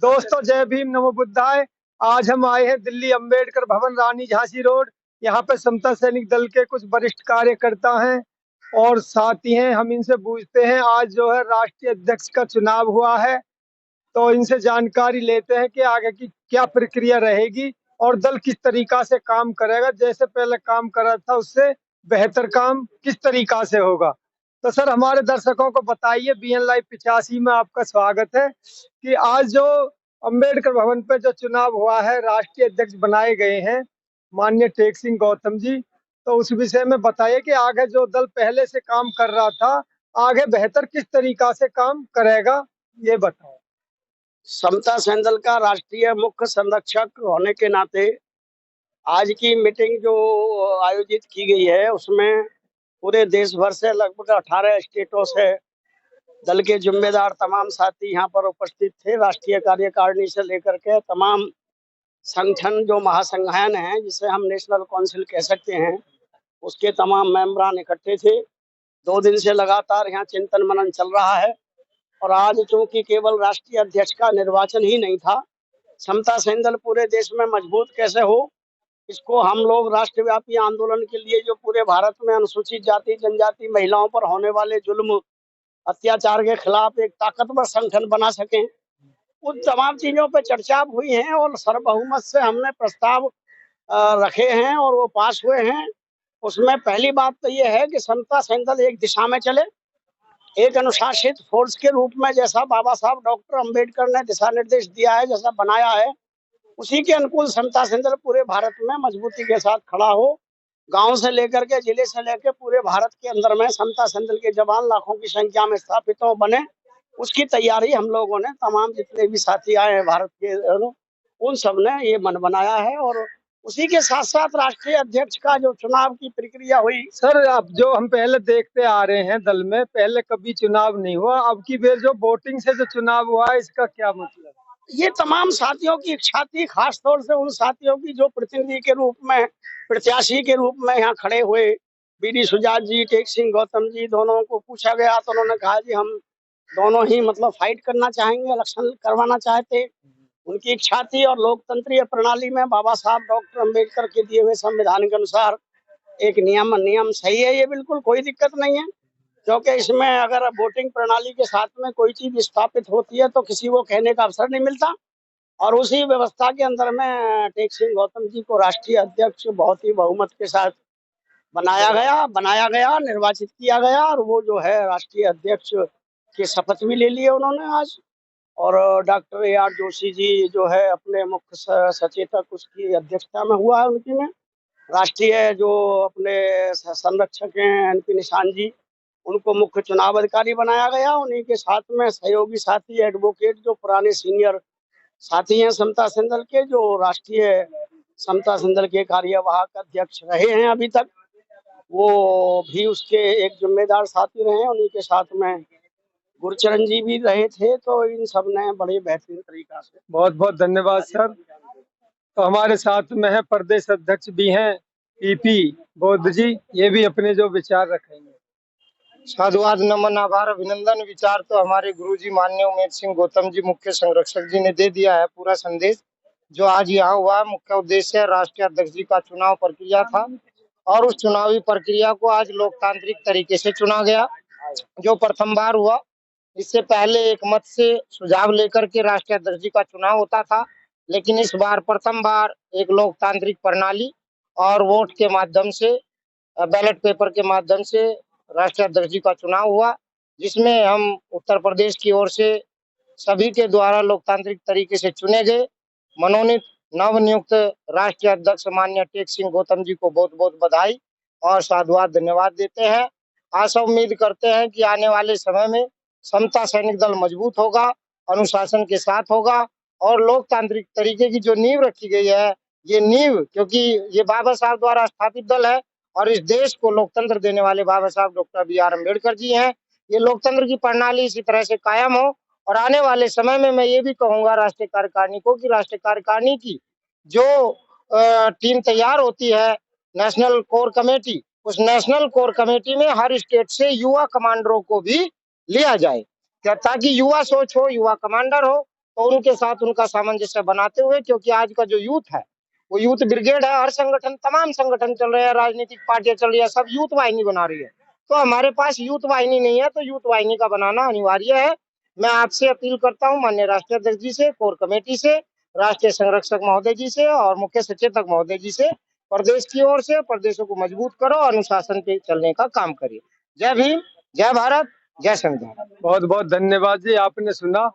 दोस्तों, जय भीम, नमो बुद्धाय। आज हम आए हैं दिल्ली अंबेडकर भवन, रानी झांसी रोड। यहाँ पे समता सैनिक दल के कुछ वरिष्ठ कार्यकर्ता हैं और साथी हैं। हम इनसे पूछते हैं, आज जो है राष्ट्रीय अध्यक्ष का चुनाव हुआ है, तो इनसे जानकारी लेते हैं कि आगे की क्या प्रक्रिया रहेगी और दल किस तरीका से काम करेगा। जैसे पहले काम कर रहा था, उससे बेहतर काम किस तरीका से होगा। तो सर, हमारे दर्शकों को बताइए, BN लाइव 85 में आपका स्वागत है, कि आज जो अंबेडकर भवन पे जो चुनाव हुआ है, राष्ट्रीय अध्यक्ष बनाए गए हैं माननीय टेक सिंह गौतम जी। तो उस विषय में बताइए कि आगे जो दल पहले से काम कर रहा था, आगे बेहतर किस तरीका से काम करेगा, ये बताओ। समता सैनिक का राष्ट्रीय मुख्य संरक्षक होने के नाते आज की मीटिंग जो आयोजित की गई है, उसमें पूरे देश भर से लगभग 18 स्टेटों से दल के जिम्मेदार तमाम साथी यहाँ पर उपस्थित थे। राष्ट्रीय कार्यकारिणी से लेकर के तमाम संगठन जो महासंघायन है, जिसे हम नेशनल काउंसिल कह सकते हैं, उसके तमाम मेंबरान इकट्ठे थे। 2 दिन से लगातार यहाँ चिंतन मनन चल रहा है और आज चूंकि केवल राष्ट्रीय अध्यक्ष का निर्वाचन ही नहीं था, समता सैनिक दल पूरे देश में मजबूत कैसे हो, इसको हम लोग राष्ट्रव्यापी आंदोलन के लिए जो पूरे भारत में अनुसूचित जाति जनजाति महिलाओं पर होने वाले जुल्म अत्याचार के खिलाफ एक ताकतवर संगठन बना सकें, उन तमाम चीजों पर चर्चा हुई है और सर्वबहुमत से हमने प्रस्ताव रखे हैं और वो पास हुए हैं। उसमें पहली बात तो ये है कि समता सैनिक दल एक दिशा में चले, एक अनुशासित फोर्स के रूप में, जैसा बाबा साहब डॉक्टर अंबेडकर ने दिशा निर्देश दिया है, जैसा बनाया है, उसी के अनुकूल समता सैनिक दल पूरे भारत में मजबूती के साथ खड़ा हो। गांव से लेकर के जिले से लेकर पूरे भारत के अंदर में समता सैनिक दल के जवान लाखों की संख्या में स्थापित हो बने, उसकी तैयारी हम लोगों ने, तमाम जितने भी साथी आए हैं भारत के, उन सब ने ये मन बनाया है। और उसी के साथ साथ राष्ट्रीय अध्यक्ष का जो चुनाव की प्रक्रिया हुई। सर, अब जो हम पहले देखते आ रहे हैं, दल में पहले कभी चुनाव नहीं हुआ, अब की बार जो वोटिंग से जो चुनाव हुआ है, इसका क्या मतलब? ये तमाम साथियों की इच्छा थी, खासतौर से उन साथियों की जो प्रतिनिधि के रूप में, प्रत्याशी के रूप में यहाँ खड़े हुए। BD सुजात जी, टेक सिंह गौतम जी, दोनों को पूछा गया तो उन्होंने कहा जी हम दोनों ही मतलब फाइट करना चाहेंगे, इलेक्शन करवाना चाहते। उनकी इच्छा थी और लोकतंत्रीय प्रणाली में बाबा साहब डॉक्टर अंबेडकर के दिए हुए संविधान के अनुसार एक नियम सही है, ये बिल्कुल कोई दिक्कत नहीं है। क्योंकि इसमें अगर वोटिंग प्रणाली के साथ में कोई चीज स्थापित होती है तो किसी को कहने का अवसर नहीं मिलता। और उसी व्यवस्था के अंदर में टेक सिंह गौतम जी को राष्ट्रीय अध्यक्ष बहुत ही बहुमत के साथ बनाया गया, निर्वाचित किया गया और वो जो है राष्ट्रीय अध्यक्ष की शपथ भी ले लिए उन्होंने आज। और डॉक्टर AR जोशी जी जो है अपने मुख्य सचेतक, उसकी अध्यक्षता में हुआ है उनकी में। राष्ट्रीय जो अपने संरक्षक हैं NP निशान जी, उनको मुख्य चुनाव अधिकारी बनाया गया। उन्हीं के साथ में सहयोगी साथी एडवोकेट जो पुराने सीनियर साथी हैं समता सैनिक दल के, जो राष्ट्रीय समता सैनिक दल के कार्यवाहक अध्यक्ष रहे हैं अभी तक, वो भी उसके एक जिम्मेदार साथी रहे हैं। उन्हीं के साथ में गुरचरण जी भी रहे थे। तो इन सब ने बड़े बेहतरीन तरीका से। बहुत बहुत धन्यवाद सर। तो हमारे साथ में है प्रदेश अध्यक्ष भी हैं PP बौद्ध जी, ये भी अपने जो विचार रखेंगे। साधुवाद, नमन, आभार, अभिनंदन। विचार तो हमारे गुरुजी माननीय उमेश सिंह गौतम जी मुख्य संरक्षक जी ने दे दिया है। पूरा संदेश जो आज यहाँ हुआ, मुख्य उद्देश्य राष्ट्रीय अध्यक्ष जी का चुनाव प्रक्रिया था और उस चुनावी प्रक्रिया को आज लोकतांत्रिक तरीके से चुना गया, जो प्रथम बार हुआ। इससे पहले एक मत से सुझाव लेकर के राष्ट्रीय अध्यक्ष जी का चुनाव होता था, लेकिन इस बार प्रथम बार एक लोकतांत्रिक प्रणाली और वोट के माध्यम से, बैलेट पेपर के माध्यम से राष्ट्रीय अध्यक्ष जी का चुनाव हुआ, जिसमें हम उत्तर प्रदेश की ओर से सभी के द्वारा लोकतांत्रिक तरीके से चुने गए मनोनीत नवनियुक्त राष्ट्रीय अध्यक्ष माननीय टेक सिंह गौतम जी को बहुत बहुत बधाई और साधुवाद, धन्यवाद देते हैं। आशा उम्मीद करते हैं कि आने वाले समय में समता सैनिक दल मजबूत होगा, अनुशासन के साथ होगा और लोकतांत्रिक तरीके की जो नींव रखी गई है, ये नींव, क्योंकि ये बाबा साहब द्वारा स्थापित दल है और इस देश को लोकतंत्र देने वाले बाबा साहब डॉक्टर BR अम्बेडकर जी हैं। ये लोकतंत्र की प्रणाली इसी तरह से कायम हो और आने वाले समय में मैं ये भी कहूंगा राष्ट्रीय कार्यकारिणी को कि राष्ट्रीय कार्यकारिणी की जो टीम तैयार होती है, नेशनल कोर कमेटी, उस नेशनल कोर कमेटी में हर स्टेट से युवा कमांडरों को भी लिया जाए, ताकि युवा सोच हो, युवा कमांडर हो। और उनके साथ उनका सामंजस्य बनाते हुए, क्योंकि आज का जो यूथ है वो यूथ ब्रिगेड है, हर संगठन, तमाम संगठन चल रहे हैं, राजनीतिक पार्टियां चल रही है, सब यूथ वाहिनी बना रही है। तो हमारे पास यूथ वाहिनी नहीं है, तो यूथ वाहिनी का बनाना अनिवार्य है। मैं आपसे अपील करता हूं माननीय राष्ट्रीय अध्यक्ष जी से, कोर कमेटी से, राष्ट्रीय संरक्षक महोदय जी से और मुख्य सचेतक महोदय जी से, प्रदेश की ओर से प्रदेशों को मजबूत करो, अनुशासन पे चलने का काम करिए। जय भीम, जय भारत, जय संविधान। बहुत बहुत धन्यवाद जी, आपने सुना।